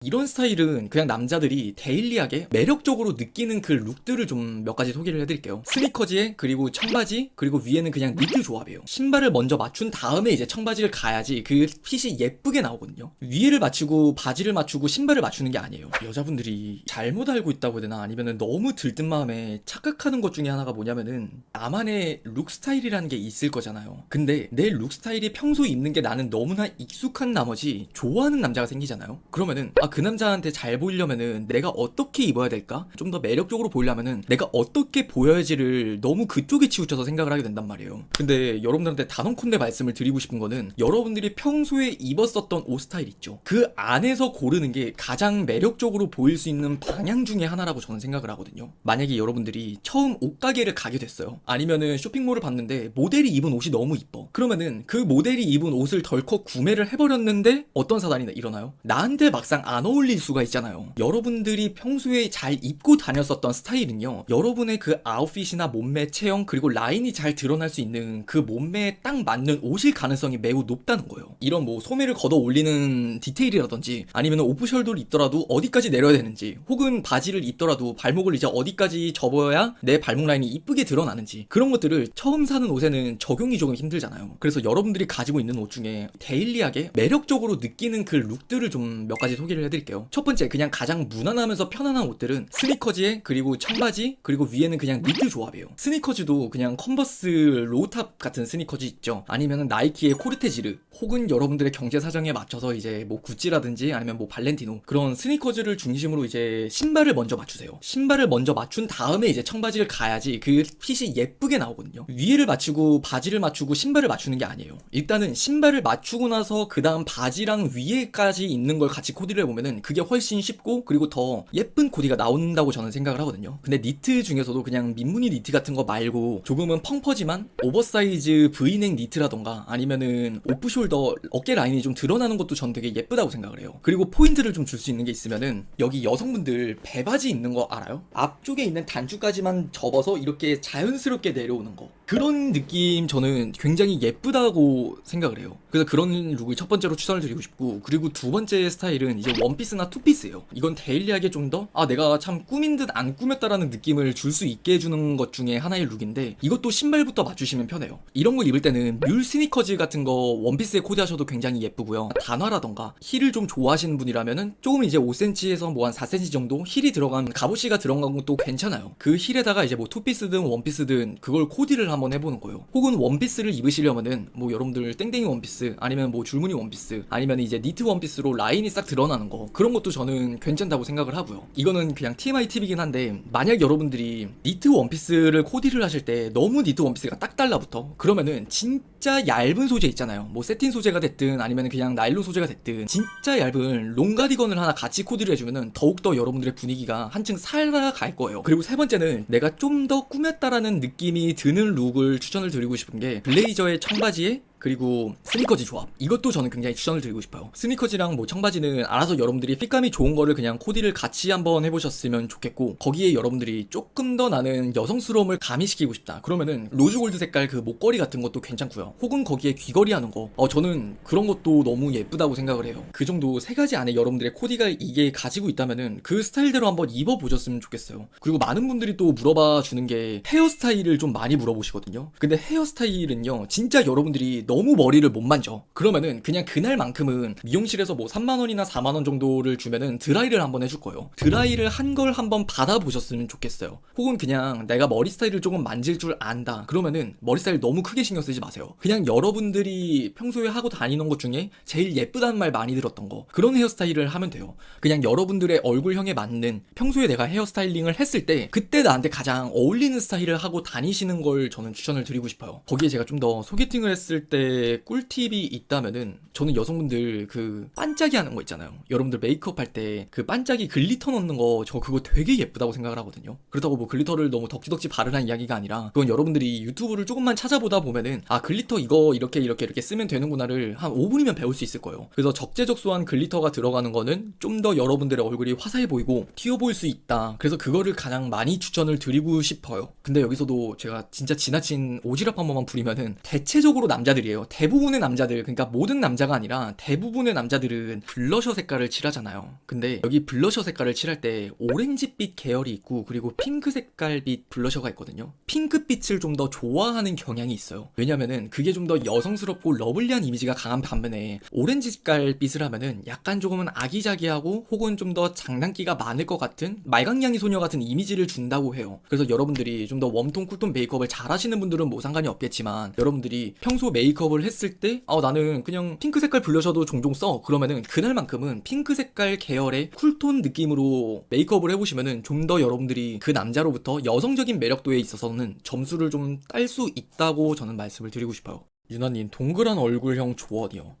이런 스타일은 그냥 남자들이 데일리하게 매력적으로 느끼는 그 룩들을 좀 몇 가지 소개를 해드릴게요. 스니커즈에 그리고 청바지 그리고 위에는 그냥 니트 조합이에요. 신발을 먼저 맞춘 다음에 이제 청바지를 가야지 그 핏이 예쁘게 나오거든요. 위에를 맞추고 바지를 맞추고 신발을 맞추는 게 아니에요. 여자분들이 잘못 알고 있다고 해야 되나, 아니면은 너무 들뜬 마음에 착각하는 것 중에 하나가 뭐냐면은 나만의 룩 스타일이라는 게 있을 거잖아요. 근데 내 룩 스타일이 평소에 입는 게 나는 너무나 익숙한 나머지 좋아하는 남자가 생기잖아요. 그러면은 그 남자한테 잘 보이려면은 내가 어떻게 입어야 될까? 좀 더 매력적으로 보이려면은 내가 어떻게 보여야지를 너무 그쪽에 치우쳐서 생각을 하게 된단 말이에요. 근데 여러분들한테 단언컨대 말씀을 드리고 싶은 거는, 여러분들이 평소에 입었었던 옷 스타일 있죠, 그 안에서 고르는 게 가장 매력적으로 보일 수 있는 방향 중에 하나라고 저는 생각을 하거든요. 만약에 여러분들이 처음 옷가게를 가게 됐어요. 아니면은 쇼핑몰을 봤는데 모델이 입은 옷이 너무 이뻐. 그러면은 그 모델이 입은 옷을 덜컥 구매를 해버렸는데 어떤 사단이 일어나요? 나한테 막상 안 어울릴 수가 있잖아요. 여러분들이 평소에 잘 입고 다녔었던 스타일은요, 여러분의 그 아웃핏이나 몸매, 체형 그리고 라인이 잘 드러날 수 있는 그 몸매에 딱 맞는 옷일 가능성이 매우 높다는 거예요. 이런 뭐 소매를 걷어 올리는 디테일이라든지, 아니면 오프숄더를 입더라도 어디까지 내려야 되는지, 혹은 바지를 입더라도 발목을 이제 어디까지 접어야 내 발목 라인이 이쁘게 드러나는지, 그런 것들을 처음 사는 옷에는 적용이 조금 힘들잖아요. 그래서 여러분들이 가지고 있는 옷 중에 데일리하게 매력적으로 느끼는 그 룩들을 좀 몇 가지 소개를 해드릴게요. 첫 번째, 그냥 가장 무난하면서 편안한 옷들은 스니커즈에 그리고 청바지 그리고 위에는 그냥 니트 조합이에요. 스니커즈도 그냥 컨버스 로우탑 같은 스니커즈 있죠, 아니면 나이키의 코르테지르, 혹은 여러분들의 경제 사정에 맞춰서 이제 뭐 구찌라든지 아니면 뭐 발렌티노, 그런 스니커즈를 중심으로 이제 신발을 먼저 맞추세요. 신발을 먼저 맞춘 다음에 이제 청바지를 가야지 그 핏이 예쁘게 나오거든요. 위에를 맞추고 바지를 맞추고 신발을 맞추는 게 아니에요. 일단은 신발을 맞추고 나서 그 다음 바지랑 위에까지 있는 걸 같이 코디를 해보면은 그게 훨씬 쉽고 그리고 더 예쁜 코디가 나온다고 저는 생각을 하거든요. 근데 니트 중에서도 그냥 민무늬 니트 같은 거 말고 조금은 펑퍼지만 오버사이즈 브이넥 니트라던가 아니면은 오프숄더 어깨 라인이 좀 드러나는 것도 전 되게 예쁘다고 생각을 해요. 그리고 포인트를 좀 줄 수 있는 게 있으면은, 여기 여성분들 배바지 입는 거 알아요? 앞쪽에 있는 단추까지만 접어서 이렇게 자연스럽게 내려오는 거, 그런 느낌 저는 굉장히 예쁘다고 생각을 해요. 그래서 그런 룩을 첫 번째로 추천을 드리고 싶고, 그리고 두 번째 스타일은 이제 원피스나 투피스예요. 이건 데일리하게 좀 더 내가 참 꾸민 듯 안 꾸몄다라는 느낌을 줄 수 있게 해주는 것 중에 하나의 룩인데, 이것도 신발부터 맞추시면 편해요. 이런 거 입을 때는 뮬 스니커즈 같은 거 원피스에 코디하셔도 굉장히 예쁘고요. 단화라던가 힐을 좀 좋아하시는 분이라면은 조금 이제 5cm에서 뭐 한 4cm 정도 힐이 들어간 갑옷이가 들어간 것도 괜찮아요. 그 힐에다가 이제 뭐 투피스든 원피스든 그걸 코디를 한번 해보는 거예요. 혹은 원피스를 입으시려면은 뭐 여러분들 땡땡이 원피스 아니면 뭐 줄무늬 원피스 아니면 이제 니트 원피스로 라인이 싹 드러나는 거, 그런 것도 저는 괜찮다고 생각을 하고요. 이거는 그냥 TMI 팁이긴 한데, 만약 여러분들이 니트 원피스를 코디를 하실 때 너무 니트 원피스가 딱 달라붙어, 그러면은 진짜 얇은 소재 있잖아요. 뭐 세틴 소재가 됐든 아니면 그냥 나일론 소재가 됐든 진짜 얇은 롱가디건을 하나 같이 코디를 해주면은 더욱더 여러분들의 분위기가 한층 살아갈 거예요. 그리고 세 번째는 내가 좀 더 꾸몄다라는 느낌이 드는 룩을 추천을 드리고 싶은 게, 블레이저의 청바지에 그리고 스니커즈 조합, 이것도 저는 굉장히 추천을 드리고 싶어요. 스니커즈랑 뭐 청바지는 알아서 여러분들이 핏감이 좋은 거를 그냥 코디를 같이 한번 해보셨으면 좋겠고, 거기에 여러분들이 조금 더 나는 여성스러움을 가미시키고 싶다 그러면은 로즈골드 색깔 그 목걸이 같은 것도 괜찮고요. 혹은 거기에 귀걸이 하는 거, 저는 그런 것도 너무 예쁘다고 생각을 해요. 그 정도 세 가지 안에 여러분들의 코디가 이게 가지고 있다면은 그 스타일대로 한번 입어보셨으면 좋겠어요. 그리고 많은 분들이 또 물어봐 주는 게 헤어스타일을 좀 많이 물어보시거든요. 근데 헤어스타일은요, 진짜 여러분들이 너무 머리를 못 만져. 그러면은 그냥 그날만큼은 미용실에서 뭐 3만원이나 4만원 정도를 주면은 드라이를 한번 해줄 거예요. 드라이를 한 걸 한번 받아보셨으면 좋겠어요. 혹은 그냥 내가 머리 스타일을 조금 만질 줄 안다 그러면은 머리 스타일 너무 크게 신경 쓰지 마세요. 그냥 여러분들이 평소에 하고 다니는 것 중에 제일 예쁘다는 말 많이 들었던 거, 그런 헤어스타일을 하면 돼요. 그냥 여러분들의 얼굴형에 맞는, 평소에 내가 헤어스타일링을 했을 때 그때 나한테 가장 어울리는 스타일을 하고 다니시는 걸 저는 추천을 드리고 싶어요. 거기에 제가 좀 더 소개팅을 했을 때 꿀팁이 있다면은, 저는 여성분들 그 반짝이 하는 거 있잖아요. 여러분들 메이크업 할 때 그 반짝이 글리터 넣는 거, 저 그거 되게 예쁘다고 생각을 하거든요. 그렇다고 뭐 글리터를 너무 덕지덕지 바르라는 이야기가 아니라, 그건 여러분들이 유튜브를 조금만 찾아보다 보면은 글리터 이거 이렇게 쓰면 되는구나를 한 5분이면 배울 수 있을 거예요. 그래서 적재적소한 글리터가 들어가는 거는 좀 더 여러분들의 얼굴이 화사해 보이고 튀어 보일 수 있다. 그래서 그거를 가장 많이 추천을 드리고 싶어요. 근데 여기서도 제가 진짜 지나친 오지랖 한 번만 부리면은, 대체적으로 남자들이 스타일이에요. 대부분의 남자들, 그러니까 모든 남자가 아니라 대부분의 남자들은 블러셔 색깔을 칠하잖아요. 근데 여기 블러셔 색깔을 칠할 때 오렌지빛 계열이 있고 그리고 핑크 색깔빛 블러셔가 있거든요. 핑크빛을 좀 더 좋아하는 경향이 있어요. 왜냐면은 그게 좀 더 여성스럽고 러블리한 이미지가 강한 반면에 오렌지 색깔빛을 하면은 약간 조금은 아기자기하고 혹은 좀 더 장난기가 많을 것 같은 말강냥이 소녀 같은 이미지를 준다고 해요. 그래서 여러분들이 좀 더 웜톤 쿨톤 메이크업을 잘 하시는 분들은 뭐 상관이 없겠지만, 여러분들이 평소 메이크업을 했을 때 나는 그냥 핑크 색깔 블러셔도 종종 써, 그러면은 그날만큼은 핑크 색깔 계열의 쿨톤 느낌으로 메이크업을 해보시면은 좀 더 여러분들이 그 남자로부터 여성적인 매력도에 있어서는 점수를 좀 딸 수 있다고 저는 말씀을 드리고 싶어요. 유나님, 동그란 얼굴형 조언이요.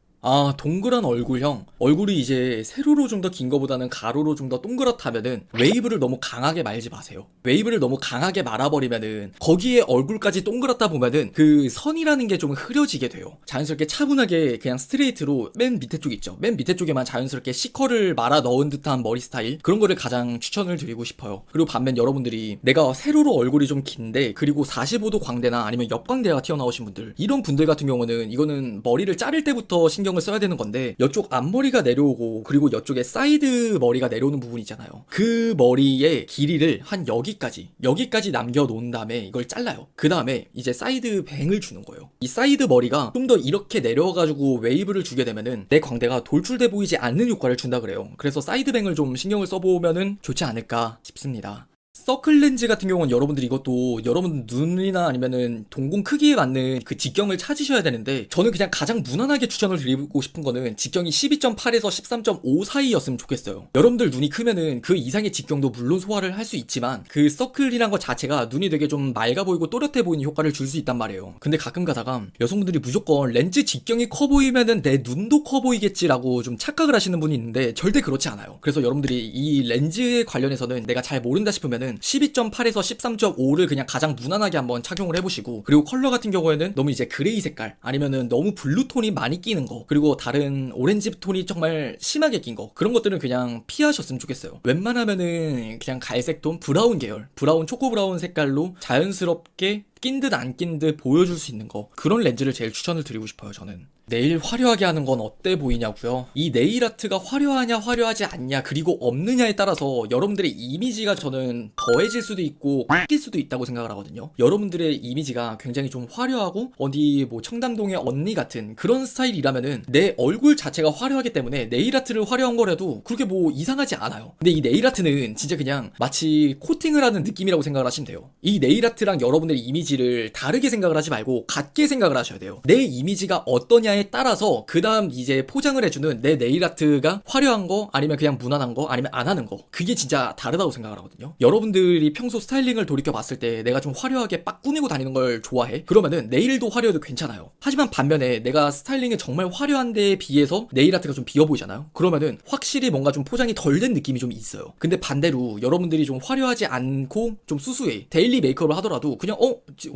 동그란 얼굴형. 얼굴이 이제 세로로 좀 더 긴 거보다는 가로로 좀 더 동그랗다면은 웨이브를 너무 강하게 말지 마세요. 웨이브를 너무 강하게 말아버리면은 거기에 얼굴까지 동그랗다 보면은 그 선이라는 게 좀 흐려지게 돼요. 자연스럽게 차분하게 그냥 스트레이트로 맨 밑에 쪽 있죠. 맨 밑에 쪽에만 자연스럽게 C컬을 말아 넣은 듯한 머리 스타일, 그런 거를 가장 추천을 드리고 싶어요. 그리고 반면 여러분들이 내가 세로로 얼굴이 좀 긴데 그리고 45도 광대나 아니면 옆광대가 튀어나오신 분들, 이런 분들 같은 경우는 이거는 머리를 자를 때부터 신경을 써야 되는 건데, 이쪽 앞머리가 내려오고 그리고 이쪽에 사이드 머리가 내려오는 부분 있잖아요. 그 머리의 길이를 한 여기까지 남겨 놓은 다음에 이걸 잘라요. 그 다음에 이제 사이드 뱅을 주는 거예요. 이 사이드 머리가 좀 더 이렇게 내려와가지고 웨이브를 주게 되면은 내 광대가 돌출돼 보이지 않는 효과를 준다 그래요. 그래서 사이드 뱅을 좀 신경을 써보면은 좋지 않을까 싶습니다. 서클 렌즈 같은 경우는 여러분들이 이것도 여러분 눈이나 아니면은 동공 크기에 맞는 그 직경을 찾으셔야 되는데, 저는 그냥 가장 무난하게 추천을 드리고 싶은 거는 직경이 12.8에서 13.5 사이였으면 좋겠어요. 여러분들 눈이 크면은 그 이상의 직경도 물론 소화를 할 수 있지만 그 서클이란 것 자체가 눈이 되게 좀 맑아 보이고 또렷해 보이는 효과를 줄 수 있단 말이에요. 근데 가끔 가다가 여성분들이 무조건 렌즈 직경이 커 보이면은 내 눈도 커 보이겠지라고 좀 착각을 하시는 분이 있는데, 절대 그렇지 않아요. 그래서 여러분들이 이 렌즈에 관련해서는 내가 잘 모른다 싶으면은 12.8에서 13.5를 그냥 가장 무난하게 한번 착용을 해보시고, 그리고 컬러 같은 경우에는 너무 이제 그레이 색깔 아니면은 너무 블루톤이 많이 끼는 거, 그리고 다른 오렌지 톤이 정말 심하게 낀 거, 그런 것들은 그냥 피하셨으면 좋겠어요. 웬만하면은 그냥 갈색 톤, 브라운 계열, 브라운, 초코 브라운 색깔로 자연스럽게 낀 듯 안 낀 듯 보여줄 수 있는 거, 그런 렌즈를 제일 추천을 드리고 싶어요. 저는 네일 화려하게 하는 건 어때 보이냐고요? 이 네일 아트가 화려하냐 화려하지 않냐 그리고 없느냐에 따라서 여러분들의 이미지가 저는 더해질 수도 있고 깎일 수도 있다고 생각을 하거든요. 여러분들의 이미지가 굉장히 좀 화려하고 어디 뭐 청담동의 언니 같은 그런 스타일이라면은 내 얼굴 자체가 화려하기 때문에 네일 아트를 화려한 거라도 그렇게 뭐 이상하지 않아요. 근데 이 네일 아트는 진짜 그냥 마치 코팅을 하는 느낌이라고 생각을 하시면 돼요. 이 네일 아트랑 여러분들의 이미지를 다르게 생각을 하지 말고 같게 생각을 하셔야 돼요. 내 이미지가 어떠냐에 따라서 그 다음 이제 포장을 해주는 내 네일 아트가 화려한 거 아니면 그냥 무난한 거 아니면 안 하는 거, 그게 진짜 다르다고 생각을 하거든요. 여러분들이 평소 스타일링을 돌이켜 봤을 때 내가 좀 화려하게 빡 꾸미고 다니는 걸 좋아해? 그러면은 네일도 화려해도 괜찮아요. 하지만 반면에 내가 스타일링이 정말 화려한 데에 비해서 네일 아트가 좀 비어 보이잖아요. 그러면은 확실히 뭔가 좀 포장이 덜 된 느낌이 좀 있어요. 근데 반대로 여러분들이 좀 화려하지 않고 좀 수수해, 데일리 메이크업을 하더라도 그냥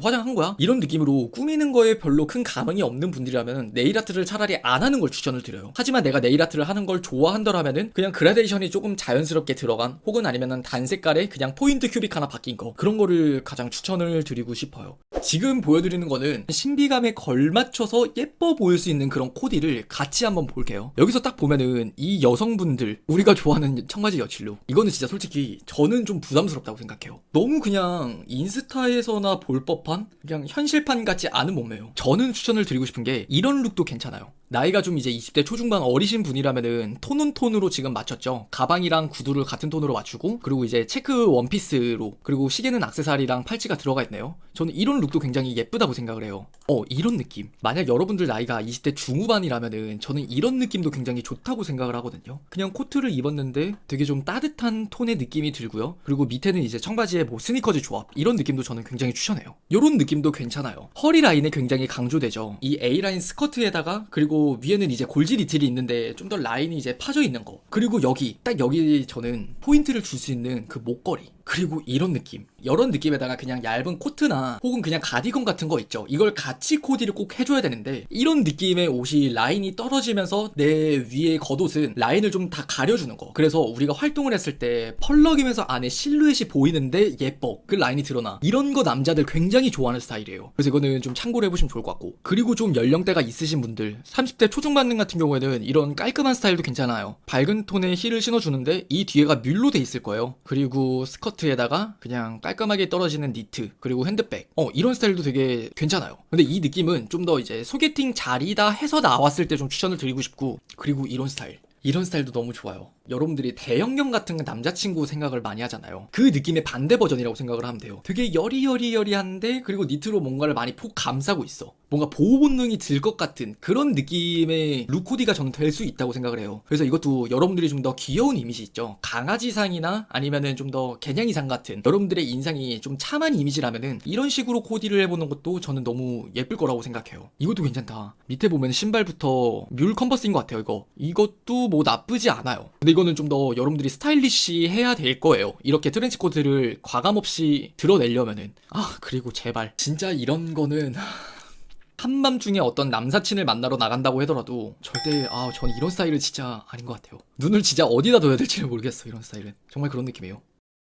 화장한 거야? 이런 느낌으로 꾸미는 거에 별로 큰 감흥이 없는 분들이라면 네일 아트를 차라리 안 하는 걸 추천을 드려요. 하지만 내가 네일 아트를 하는 걸 좋아한다라면은 그냥 그라데이션이 조금 자연스럽게 들어간, 혹은 아니면은 단 색깔에 그냥 포인트 큐빅 하나 바뀐 거, 그런 거를 가장 추천을 드리고 싶어요. 지금 보여드리는 거는 신비감에 걸맞춰서 예뻐 보일 수 있는 그런 코디를 같이 한번 볼게요. 여기서 딱 보면은 이 여성분들, 우리가 좋아하는 청바지 여칠룩, 이거는 진짜 솔직히 저는 좀 부담스럽다고 생각해요. 너무 그냥 인스타에서나 볼 법한 그냥 현실판 같지 않은 몸매예요. 저는 추천을 드리고 싶은 게 이런 룩도 괜찮아요. 나이가 좀 이제 20대 초중반 어리신 분이라면은 톤은 톤으로 지금 맞췄죠. 가방이랑 구두를 같은 톤으로 맞추고, 그리고 이제 체크 원피스로, 그리고 시계는 액세서리랑 팔찌가 들어가 있네요. 저는 이런 룩도 굉장히 예쁘다고 생각을 해요. 이런 느낌. 만약 여러분들 나이가 20대 중후반이라면은 저는 이런 느낌도 굉장히 좋다고 생각을 하거든요. 그냥 코트를 입었는데 되게 좀 따뜻한 톤의 느낌이 들고요. 그리고 밑에는 이제 청바지에 뭐 스니커즈 조합, 이런 느낌도 저는 굉장히 추천해요. 이런 느낌도 괜찮아요. 허리 라인에 굉장히 강조되죠. 이 A라인 스커트에다가, 그리고 위에는 이제 골지 디테일이 있는데 좀 더 라인이 이제 파져 있는 거, 그리고 여기 저는 포인트를 줄 수 있는 그 목걸이, 그리고 이런 느낌, 이런 느낌에다가 그냥 얇은 코트나 혹은 그냥 가디건 같은 거 있죠. 이걸 같이 코디를 꼭 해줘야 되는데 이런 느낌의 옷이 라인이 떨어지면서 내 위에 겉옷은 라인을 좀 다 가려주는 거. 그래서 우리가 활동을 했을 때 펄럭이면서 안에 실루엣이 보이는데 예뻐, 그 라인이 드러나. 이런 거 남자들 굉장히 좋아하는 스타일이에요. 그래서 이거는 좀 참고를 해보시면 좋을 것 같고, 그리고 좀 연령대가 있으신 분들, 30대 초중반들 같은 경우에는 이런 깔끔한 스타일도 괜찮아요. 밝은 톤의 힐을 신어주는데 이 뒤에가 뮬로 돼 있을 거예요. 그리고 스커트에다가 그냥 깔끔하게 떨어지는 니트, 그리고 핸드백, 이런 스타일도 되게 괜찮아요. 근데 이 느낌은 좀 더 이제 소개팅 자리다 해서 나왔을 때 좀 추천을 드리고 싶고, 그리고 이런 스타일, 이런 스타일도 너무 좋아요. 여러분들이 대형견 같은 남자친구 생각을 많이 하잖아요. 그 느낌의 반대 버전이라고 생각을 하면 돼요. 되게 여리여리여리한데 그리고 니트로 뭔가를 많이 폭 감싸고 있어. 뭔가 보호 본능이 들 것 같은 그런 느낌의 룩 코디가 저는 될 수 있다고 생각을 해요. 그래서 이것도 여러분들이 좀 더 귀여운 이미지 있죠. 강아지상이나 아니면은 좀 더 개냥이상 같은 여러분들의 인상이 좀 참한 이미지라면은 이런 식으로 코디를 해보는 것도 저는 너무 예쁠 거라고 생각해요. 이것도 괜찮다. 밑에 보면 신발부터 뮬 컨버스인 것 같아요. 이것도 뭐 나쁘지 않아요. 근데 이거는 좀 더 여러분들이 스타일리시 해야 될 거예요. 이렇게 트렌치 코트를 과감 없이 드러내려면은. 그리고 제발 진짜 이런 거는 한밤중에 어떤 남사친을 만나러 나간다고 하더라도 절대 저는 이런 스타일은 진짜 아닌 것 같아요. 눈을 진짜 어디다 둬야 될지를 모르겠어. 이런 스타일은 정말 그런 느낌이에요.